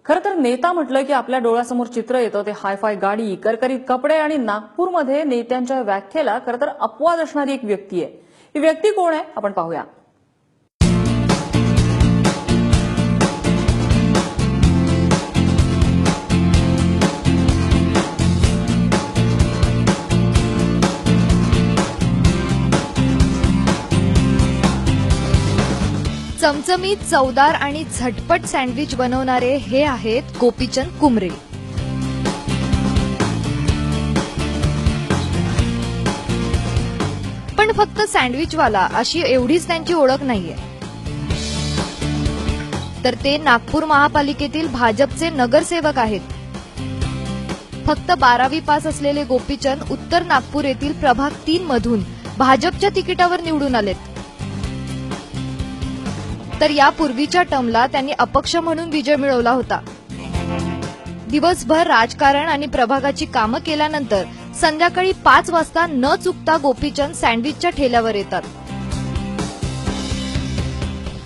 खरं तर नेता म्हटलं की आपल्या डोळ्यासमोर चित्र येतं ते हायफाय गाडी, करकरीत कपडे आणि नागपूरमध्ये नेत्यांच्या व्याख्येला खरं तर अपवाद असणारी एक व्यक्ती आहे. ही व्यक्ती कोण आहे आपण पाहूया. चमचमीत, चवदार आणि झटपट सँडविच बनवणारे हे आहेत गोपीचंद कुमरे. पण फक्त सँडविचवाला अशी एवढीच त्यांची ओळख नाहीये, तर ते नागपूर महापालिकेतील भाजपचे नगरसेवक आहेत. फक्त 12वी पास असलेले गोपीचंद उत्तर नागपूर येथील प्रभाग 3 मधून भाजपच्या तिकिटावर निवडून आलेत. तर यापूर्वीच्या टर्मला त्यांनी अपक्ष म्हणून विजय मिळवला होता. दिवसभर राजकारण आणि प्रभागाची कामं केल्यानंतर संध्याकाळी 5 वाजता न चुकता गोपीचंद सँडविचच्या ठेल्यावर येतात.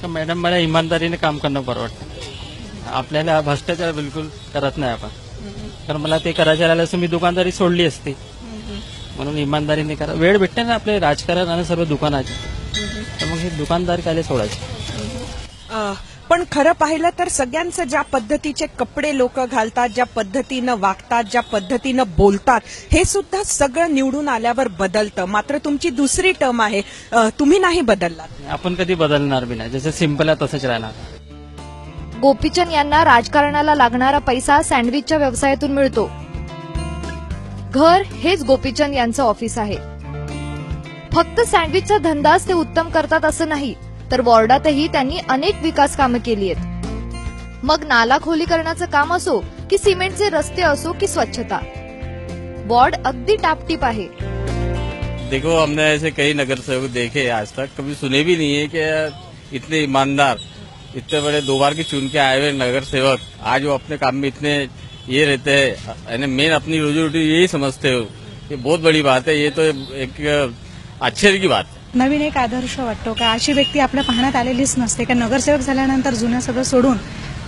मॅडम, मला इमानदारीने काम करणं परवडतं. आपल्याला भ्रष्टाचार बिलकुल करत नाही आपण. कारण मला ते करायचं राहिलं असं मी दुकानदारी सोडली असती. म्हणून इमानदारीने करा. वेळ भेटते ना आपले राजकारण आणि सर्व दुकानाचे, तर मग हे दुकानदार काय सोडायचे. पण खरं पाहिलं तर सगळ्यांचं ज्या पद्धतीचे कपडे लोक घालतात, ज्या पद्धतीनं वागतात, ज्या पद्धतीनं बोलतात, हे सुद्धा सगळं निवडून आल्यावर बदलतं. मात्र तुमची दुसरी टर्म आहे, तुम्ही नाही बदललात. आपण कधी बदलणार बी नाही. जसं सिंपल आहे तसंच राहणार. गोपीचंद यांना राजकारणाला लागणारा पैसा सँडविचच्या व्यवसायातून मिळतो. घर हेच गोपीचंद यांचं ऑफिस आहे. फक्त सँडविचचा धंदाच ते उत्तम करतात असं नाही, तर वॉर्डातही त्यांनी अनेक विकास कामं केली आहेत. मग नाला खोलीकरणाचं काम असो की सिमेंटचे रस्ते असो की स्वच्छता, वॉर्ड अगदी टापटीप आहे. देखो, हमने ऐसे कई नगर सेवक देखे आज तक, कभी सुने भी नहीं है कि इतने ईमानदार, इतने बड़े 2 बार के चुन के आए हुए नगर सेवक आज वो अपने काम में इतने ये रहते हैं, मेन अपनी रोजी रोटी यही समझते हो. ये बहुत बड़ी बात है. ये तो एक आश्चर्य की बात है. नवीन एक आदर्श वाटतो का अशी व्यक्ती आपल्या पाहण्यात आलेलीच नसते. का नगरसेवक झाल्यानंतर जुनं सगळं सोडून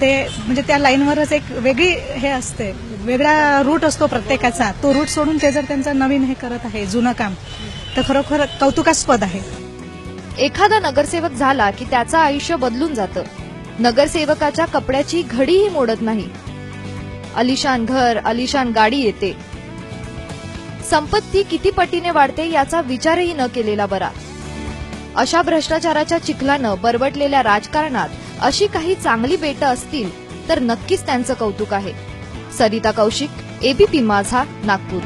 ते म्हणजे त्या लाईनवरच एक वेगळी हे असते, वेगळा रूट असतो प्रत्येकाचा. तो रूट सोडून ते जर त्यांचं नवीन हे करत आहे जुनं काम, तर खरोखर कौतुकास्पद आहे. एखादा नगरसेवक झाला की त्याचं आयुष्य बदलून जातं. नगरसेवकाच्या कपड्याची घडीही मोडत नाही. आलिशान घर, आलिशान गाडी येते. संपत्ती किती पटीने वाढते याचा विचारही न केलेला बरा. अशा भ्रष्टाचाराच्या चिखलानं बरबटलेल्या राजकारणात अशी काही चांगली बेटं असतील तर नक्कीच त्यांचं कौतुक आहे. सरिता कौशिक, एबीपी माझा, नागपूर.